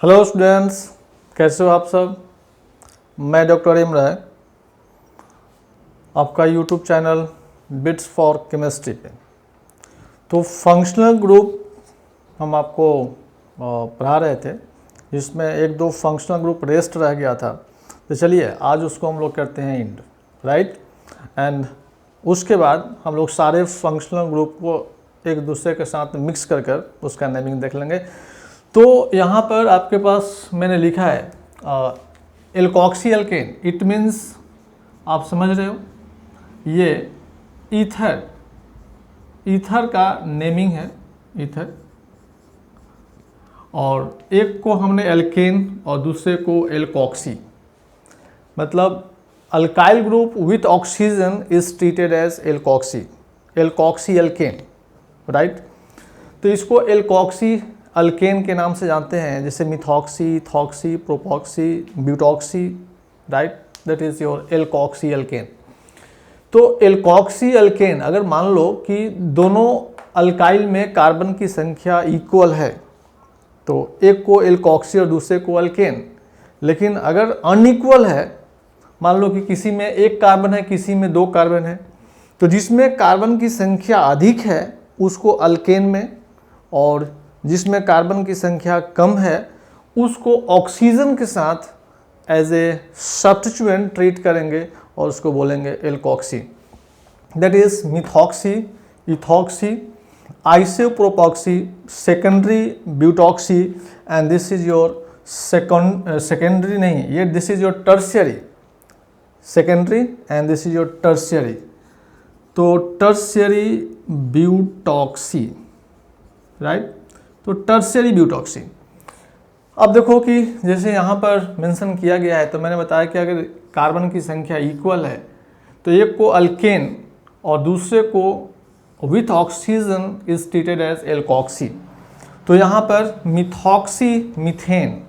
Hello students, कैसे हो आप सब। मैं डॉक्टर इमरान, आपका YouTube channel bits for chemistry पे। तो फंक्शनल ग्रुप हम आपको पढ़ा रहे थे, जिसमें एक दो फंक्शनल ग्रुप रेस्ट रह गया था। तो चलिए आज उसको हम लोग करते हैं इंड, राइट। एंड उसके बाद हम लोग सारे फंक्शनल ग्रुप को एक दूसरे के साथ मिक्स कर कर उसका नेमिंग देख लेंगे। तो यहाँ पर आपके पास मैंने लिखा है एल्कोक्सी एल्केन। इट मीन्स, आप समझ रहे हो, ये ईथर का नेमिंग है, ईथर। और एक को हमने एल्केन और दूसरे को एल्कोक्सी, मतलब alkyl group with oxygen is treated as alkoxy alkane, right. तो इसको एल्कोक्सी अल्केन के नाम से जानते हैं, जैसे methoxy, ethoxy, propoxy, butoxy, right. That is your alkoxy alkane. तो एल्कोक्सी अल्केन, अगर मान लो कि दोनों अल्काइल में कार्बन की संख्या इक्वल है तो एक को एल्कोक्सी और दूसरे को अल्केन। लेकिन अगर अनइक्वल है, मान लो कि किसी में एक कार्बन है, किसी में दो कार्बन है, तो जिसमें कार्बन की संख्या अधिक है उसको अल्केन में, और जिसमें कार्बन की संख्या कम है उसको ऑक्सीजन के साथ एज ए सब्स्टिट्यूएंट ट्रीट करेंगे और उसको बोलेंगे alkoxy. That is methoxy, ethoxy, isopropoxy, secondary butoxy, and this is your secondary नहीं, ये this is your tertiary, secondary and this is your tertiary. तो टर्शियरी ब्यूटॉक्सी, राइट। तो टर्शियरी ब्यूटॉक्सी। अब देखो कि जैसे यहाँ पर मेंशन किया गया है, तो मैंने बताया कि अगर कार्बन की संख्या इक्वल है तो एक को अल्केन और दूसरे को with oxygen is treated as alkoxy. तो यहाँ पर मिथॉक्सी मीथेन,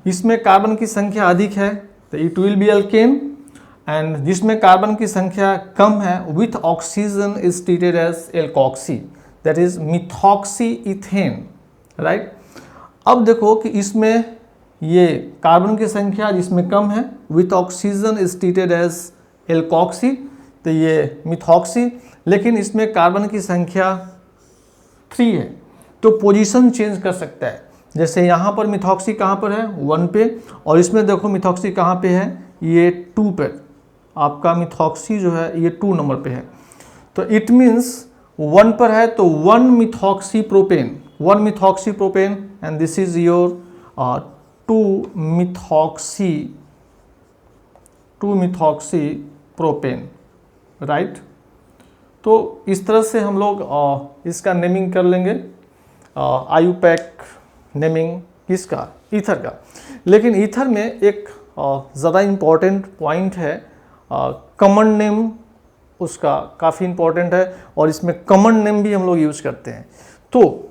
इसमें कार्बन की संख्या अधिक है तो it will be alkane, and जिसमें कार्बन की संख्या कम है with oxygen is treated as alkoxy, that is methoxy ethane, right. अब देखो कि इसमें ये कार्बन की संख्या जिसमें कम है with oxygen is treated as alkoxy, तो ये मिथॉक्सी। लेकिन इसमें कार्बन की संख्या 3 है तो पोजीशन चेंज कर सकता है। जैसे यहाँ पर मिथॉक्सी कहाँ पर है, 1 पे, और इसमें देखो मिथॉक्सी कहाँ पे है, ये 2 पे। आपका मिथॉक्सी जो है ये 2 नंबर पे है। तो इट मीन्स 1 पर है तो 1 methoxy propane, and this is your 2 methoxy propane, right. तो इस तरह से हम लोग इसका नेमिंग कर लेंगे, आयुपैक नेमिंग किसका, ईथर का। लेकिन ईथर में एक ज़्यादा इम्पॉर्टेंट पॉइंट है, कॉमन नेम उसका काफ़ी इम्पॉर्टेंट है, और इसमें कॉमन नेम भी हम लोग यूज करते हैं। तो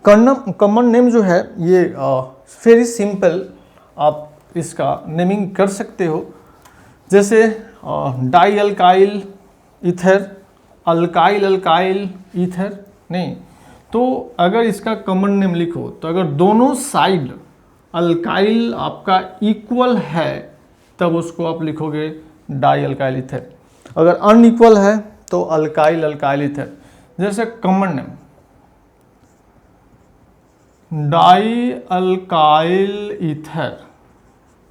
कॉमन नेम जो है ये वेरी सिंपल, आप इसका नेमिंग कर सकते हो। जैसे die alkyl ether, alkyl ether नहीं। तो अगर इसका कॉमन नेम लिखो तो अगर दोनों साइड अल्काइल आपका इक्वल है तब उसको आप लिखोगे डाई अल्काइल ईथर। अगर अनइक्वल है तो अल्काइल ईथर। जैसे common name die alkyl ether,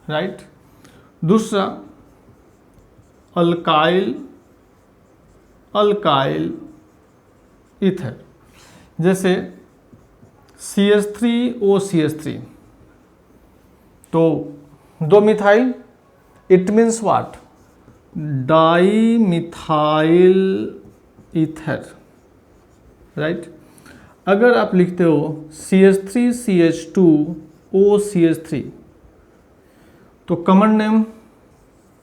right. दूसरा अल्काइल ईथर, जैसे CH3OCH3, तो 2 methyl, it means what, di methyl ether, right. अगर आप लिखते हो CH3CH2OCH3 तो common name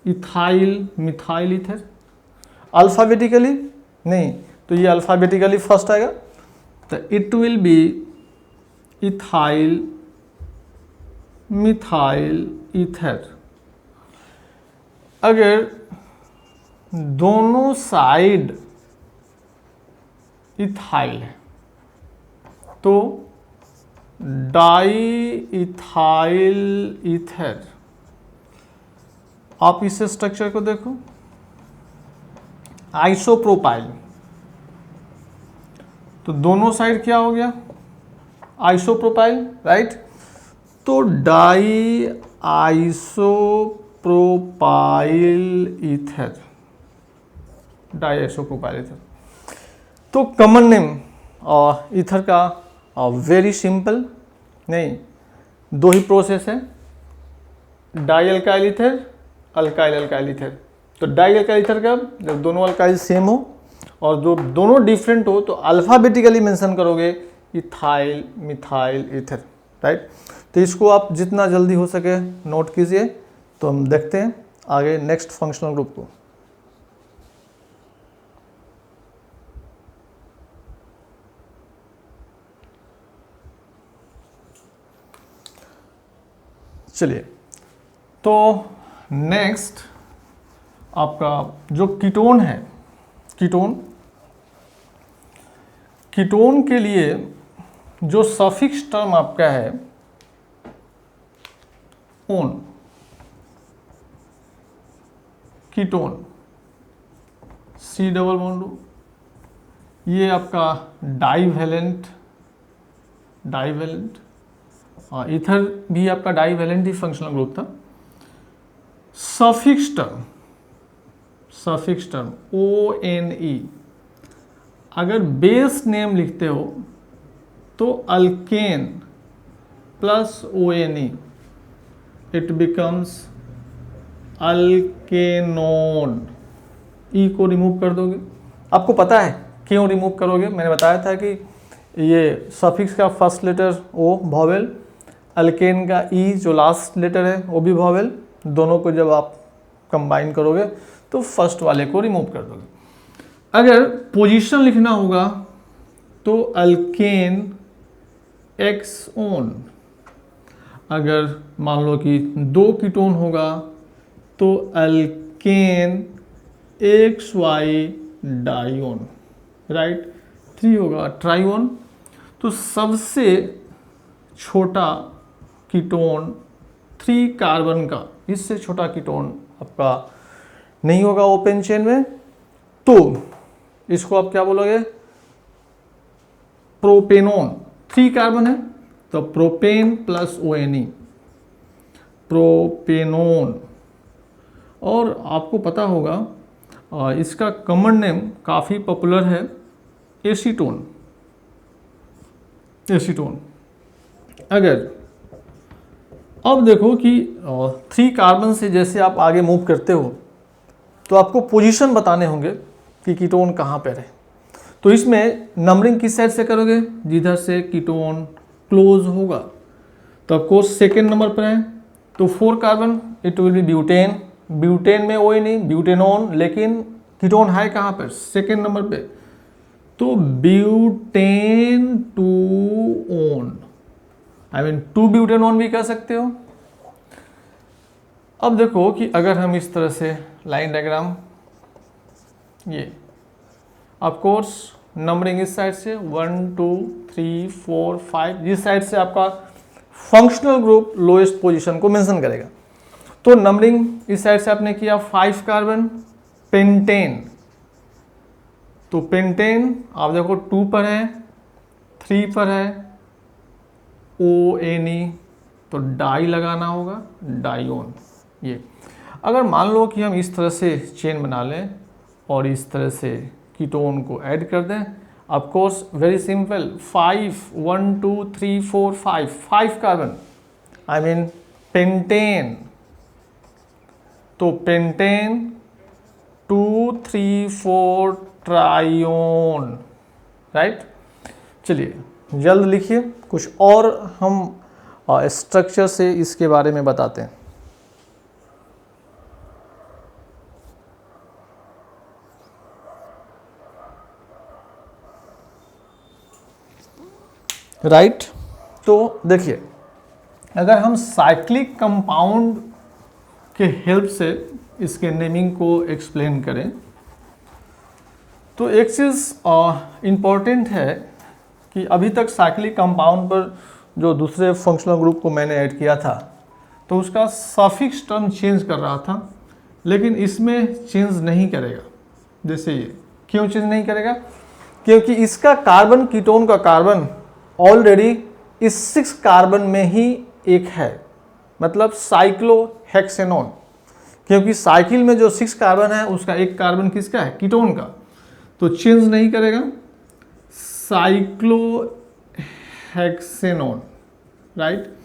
methyl ether. Alphabetically नहीं, तो ये अल्फाबेटिकली फर्स्ट आएगा, तो it will B methyl ether. अगर दोनों साइड इथाइल है तो डाई इथाइल ईथर। आप इस स्ट्रक्चर को देखो, आइसोप्रोपाइल, तो दोनों साइड क्या हो गया, आइसोप्रोपाइल, राइट। तो di isopropyl ether, di isopropyl ether. तो कॉमन नेम ईथर का वेरी सिंपल, नहीं, दो ही प्रोसेस है, di alkyl ether, alkyl alkyl ether. तो डाई अल्काइल ईथर का जब दोनों अल्काइल सेम हो और जो दोनों डिफरेंट हो तो अल्फाबेटिकली मेंशन करोगे इथाइल मिथाइल ईथर, राइट। तो इसको आप जितना जल्दी हो सके नोट कीजिए। तो हम देखते हैं आगे नेक्स्ट फंक्शनल ग्रुप को। चलिए, तो नेक्स्ट आपका जो कीटोन है, कीटोन के लिए जो सफिक्स टर्म आपका है one, ketone, C double bond, ये आपका डाईवैलेंट, ईथर भी आपका डाईवैलेंट ही फंक्शनल ग्रुप था। सफिक्स टर्म ONE, अगर बेस नेम लिखते हो तो alkane plus ONE, it becomes alkanone. E को रिमूव कर दोगे, आपको पता है क्यों रिमूव करोगे, मैंने बताया था कि ये सफिक्स का फर्स्ट लेटर ओ वॉवेल, अल्केन का ई जो लास्ट लेटर है वो भी वॉवेल, दोनों को जब आप कंबाइन करोगे तो फर्स्ट वाले को रिमूव कर दोगे। अगर पोजीशन लिखना होगा तो अल्केन एक्स ओन, अगर मान लो कि दो कीटोन होगा तो अल्केन एक्स वाई डाइओन, राइट। 3 होगा ट्राइओन। तो सबसे छोटा कीटोन 3 कार्बन का, इससे छोटा कीटोन आपका नहीं होगा ओपन चेन में, तो इसको आप क्या बोलोगे, प्रोपेनोन। 3 कार्बन है तो प्रोपेन प्लस ONE, प्रोपेनोन। और आपको पता होगा इसका कॉमन नेम काफ़ी पॉपुलर है, एसीटोन। अगर अब देखो कि 3 कार्बन से जैसे आप आगे मूव करते हो तो आपको पोजीशन बताने होंगे कि कीटोन कहाँ पर है। तो इसमें नंबरिंग किस साइड से करोगे, जिधर से कीटोन क्लोज होगा। तो ऑफकोर्स सेकेंड नंबर पर है तो 4 carbon, it will B butane. Butane में ONE नहीं, ब्यूटेनोन, लेकिन कीटोन है कहाँ पर, सेकेंड नंबर पे, तो butane 2 own, I mean 2 butanone भी कह सकते हो। अब देखो कि अगर हम इस तरह से लाइन डायग्राम, ये ऑफ कोर्स नंबरिंग इस साइड से 1 2 3 4 5, जिस साइड से आपका फंक्शनल ग्रुप लोएस्ट पोजीशन को मेंशन करेगा। तो नंबरिंग इस साइड से आपने किया 5 कार्बन, पेंटेन। तो पेंटेन आप देखो 2 पर है, 3 पर है, ONE, तो डाई लगाना होगा, डाइओन। ये अगर मान लो कि हम इस तरह से चेन बना लें और इस तरह से कीटोन को ऐड कर दें, of course very simple, 5 1 2 3 4 5 carbon, I mean pentane. तो पेंटेन 2 3 4 ट्राइओन, राइट। चलिए जल्द लिखिए, कुछ और हम स्ट्रक्चर से इसके बारे में बताते हैं। राइट। तो देखिए, अगर हम साइक्लिक कंपाउंड के हेल्प से इसके नेमिंग को एक्सप्लेन करें तो एक चीज़ इम्पॉर्टेंट है कि अभी तक साइक्लिक कंपाउंड पर जो दूसरे फंक्शनल ग्रुप को मैंने ऐड किया था तो उसका सफिक्स टर्म चेंज कर रहा था, लेकिन इसमें चेंज नहीं करेगा। जैसे ये क्यों चेंज नहीं करेगा? क्योंकि इसका कार्बन, कीटोन का कार्बन ऑलरेडी इस 6 कार्बन में ही एक है, मतलब साइक्लोहेक्सेनॉन। क्योंकि साइकिल में जो 6 कार्बन है उसका एक कार्बन किसका है? कीटोन का, तो चेंज नहीं करेगा। Cyclohexanone, right.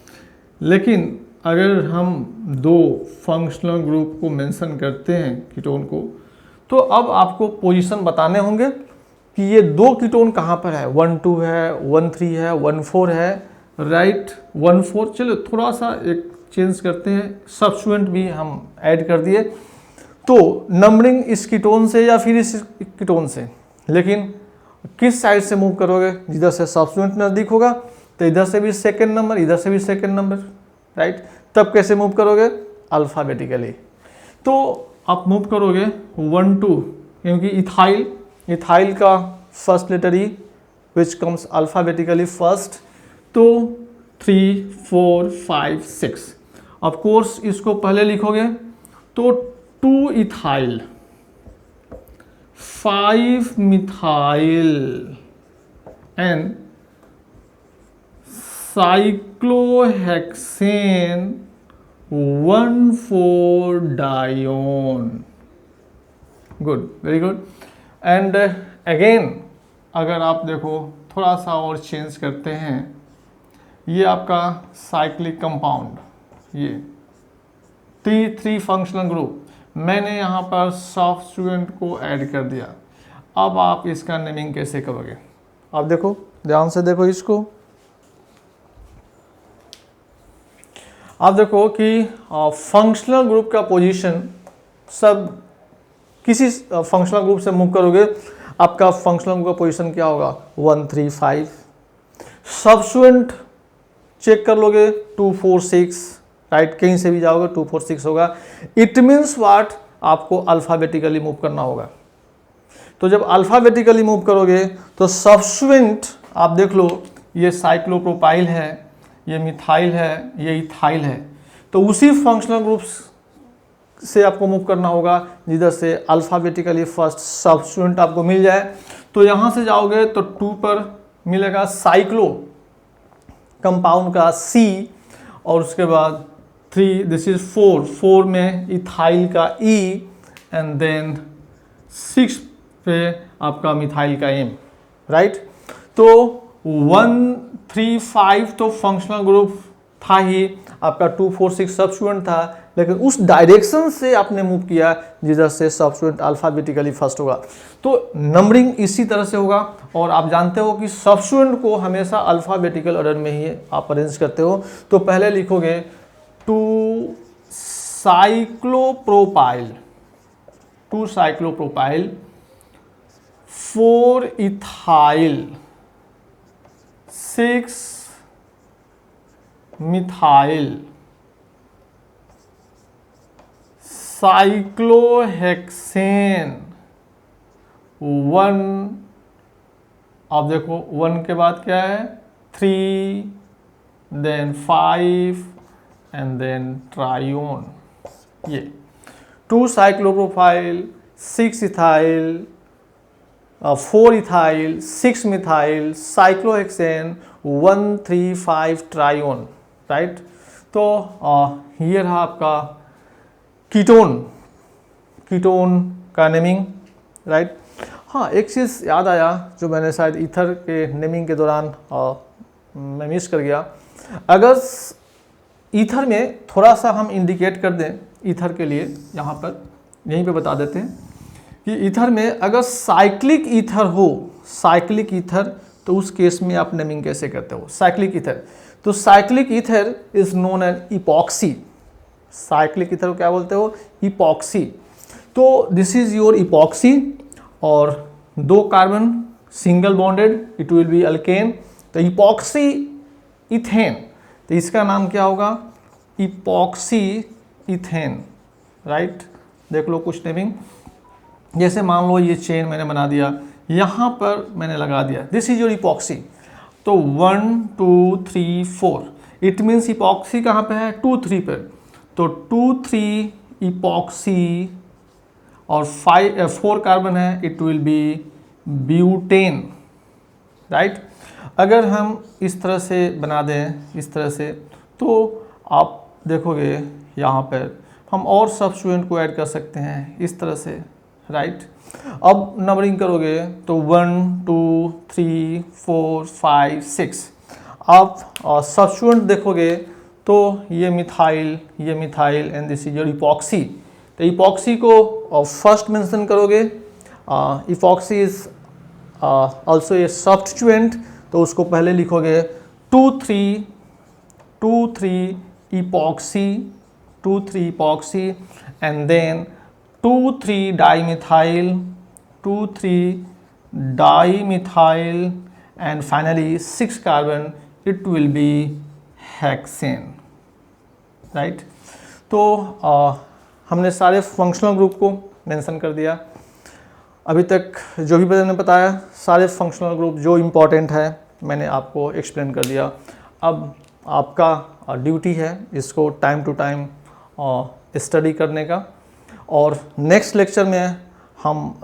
लेकिन अगर हम 2 फंक्शनल ग्रुप को मेंशन करते हैं कीटोन को, तो अब आपको पोजीशन बताने होंगे कि ये 2 कीटोन कहाँ पर है। 1,2 है, 1,3 है, 1,4 है, राइट। 1,4 चलो थोड़ा सा एक चेंज करते हैं, सब्स्टिट्यूएंट भी हम ऐड कर दिए। तो नंबरिंग इस कीटोन से या फिर इस कीटोन से, लेकिन किस साइड से मूव करोगे? जिधर से सब्स्टिट्यूएंट नज़दीक होगा तो इधर से भी सेकेंड नंबर, इधर से भी सेकेंड नंबर, राइट। तब कैसे मूव करोगे? अल्फ़ाबेटिकली। तो आप मूव करोगे 1, 2, क्योंकि इथाइल का first letter E which comes alphabetically first, तो 3, 4, 5, 6। ऑफ कोर्स इसको पहले लिखोगे तो 2 ethyl, 5 methyl and cyclohexane 1,4 dione. Good, very good. And again अगर आप देखो थोड़ा सा और चेंज करते हैं, ये आपका साइक्लिक कंपाउंड, ये 3 फंक्शनल ग्रुप, मैंने यहाँ पर सब्स्टिट्यूएंट को ऐड कर दिया। अब आप इसका नेमिंग कैसे करोगे? आप देखो, ध्यान से देखो इसको। आप देखो कि फंक्शनल ग्रुप का पोजीशन सब किसी फंक्शनल ग्रुप से मूव करोगे, आपका फंक्शनल ग्रुप का पोजीशन क्या होगा? 1, 3, 5। सब्स्टिट्यूएंट चेक कर लोगे 2, 4, 6, राइट। कहीं से भी जाओगे 2, 4, 6 होगा। It means what? आपको अल्फ़ाबेटिकली मूव करना होगा। तो जब अल्फ़ाबेटिकली मूव करोगे तो सब्स्टिट्यूएंट आप देख लो, ये साइक्लोप्रोपाइल है, ये मिथाइल है, ये इथाइल है, तो उसी फंक्शनल ग्रुप से आपको मूव करना होगा जिधर से अल्फ़ाबेटिकली फर्स्ट सब्स्टिट्यूएंट आपको मिल जाए। तो यहाँ से जाओगे तो 2 पर मिलेगा साइक्लो कंपाउंड का C, और उसके बाद 3, दिस इज 4 में इथाइल का E, एंड देन 6 पे आपका मिथाइल का M, राइट। तो 1, 3, 5 तो फंक्शनल ग्रुप था ही, आपका 2, 4, 6 सब्स्टिट्यूएंट था, लेकिन उस डायरेक्शन से आपने मूव किया जिधर से सब्स्टिट्यूएंट अल्फ़ाबेटिकली फर्स्ट होगा। तो नंबरिंग इसी तरह से होगा, और आप जानते हो कि सब्स्टिट्यूएंट को हमेशा अल्फ़ाबेटिकल ऑर्डर में ही आप अरेंज करते हो। तो पहले लिखोगे 2 साइक्लोप्रोपाइल, 4 इथाइल, 6 मिथाइल, साइक्लोहेक्सेन 1, आप देखो 1 के बाद क्या है? 3, देन 5 एंड देन ट्रायोन। ये 2 cyclopropyl, 6 ethyl, 4 ethyl, 6 methyl, cyclohexane 1, 3, 5 trione, right. तो ये रहा आपका कीटोन का नेमिंग, राइट। हाँ, एक चीज़ याद आया जो मैंने शायद ईथर के नेमिंग के दौरान मैं मिस कर गया। अगर ईथर में थोड़ा सा हम इंडिकेट कर दें ईथर के लिए, यहाँ पर यहीं पे बता देते हैं कि ईथर में अगर साइक्लिक ईथर हो, साइक्लिक ईथर, तो उस केस में आप नेमिंग कैसे करते हो? साइक्लिक ईथर, तो cyclic ether is known as epoxy. Cyclic ether को क्या बोलते हो? इपॉक्सी। तो दिस इज योर इपॉक्सी, और 2 carbon single bonded, it will be alkane. तो इपॉक्सी इथेन, तो इसका नाम क्या होगा? Epoxy ethane, right. देख लो कुछ नेमिंग, जैसे मान लो ये चेन मैंने बना दिया, यहाँ पर मैंने लगा दिया, दिस इज योर इपॉक्सी। तो 1 2 3 4, इट मीन्स इपॉक्सी कहाँ पे है, 2 3 पे, तो 2 3 इपॉक्सी और 4 कार्बन है, it will B butane, right. अगर हम इस तरह से बना दें, इस तरह से, तो आप देखोगे यहाँ पर हम और सब्स्टिट्यूएंट को ऐड कर सकते हैं इस तरह से, राइट। अब नंबरिंग करोगे तो 1 2 3 4 5 6, आप सब्स्टिट्यूएंट देखोगे तो ये methyl and this is your epoxy. तो इपॉक्सी को फर्स्ट मेंशन करोगे, epoxy is also a substituent, तो उसको पहले लिखोगे 2 3 epoxy, 2 3 epoxy, and then 2 3 dimethyl, 2 3 dimethyl, and finally 6 carbon, it will be hexane, right. तो हमने सारे फंक्शनल ग्रुप को मेंशन कर दिया। अभी तक जो भी मैंने बताया सारे फंक्शनल ग्रुप जो इम्पोर्टेंट है मैंने आपको एक्सप्लेन कर दिया। अब आपका ड्यूटी है इसको टाइम टू टाइम स्टडी करने का, और नेक्स्ट लेक्चर में हम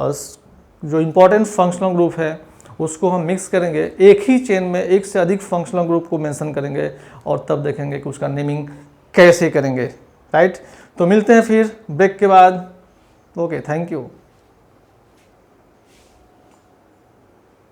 जो इम्पोर्टेंट फंक्शनल ग्रुप है उसको हम मिक्स करेंगे, एक ही चेन में एक से अधिक फंक्शनल ग्रुप को मेंशन करेंगे, और तब देखेंगे कि उसका नेमिंग कैसे करेंगे, राइट। तो मिलते हैं फिर ब्रेक के बाद। Okay, thank you.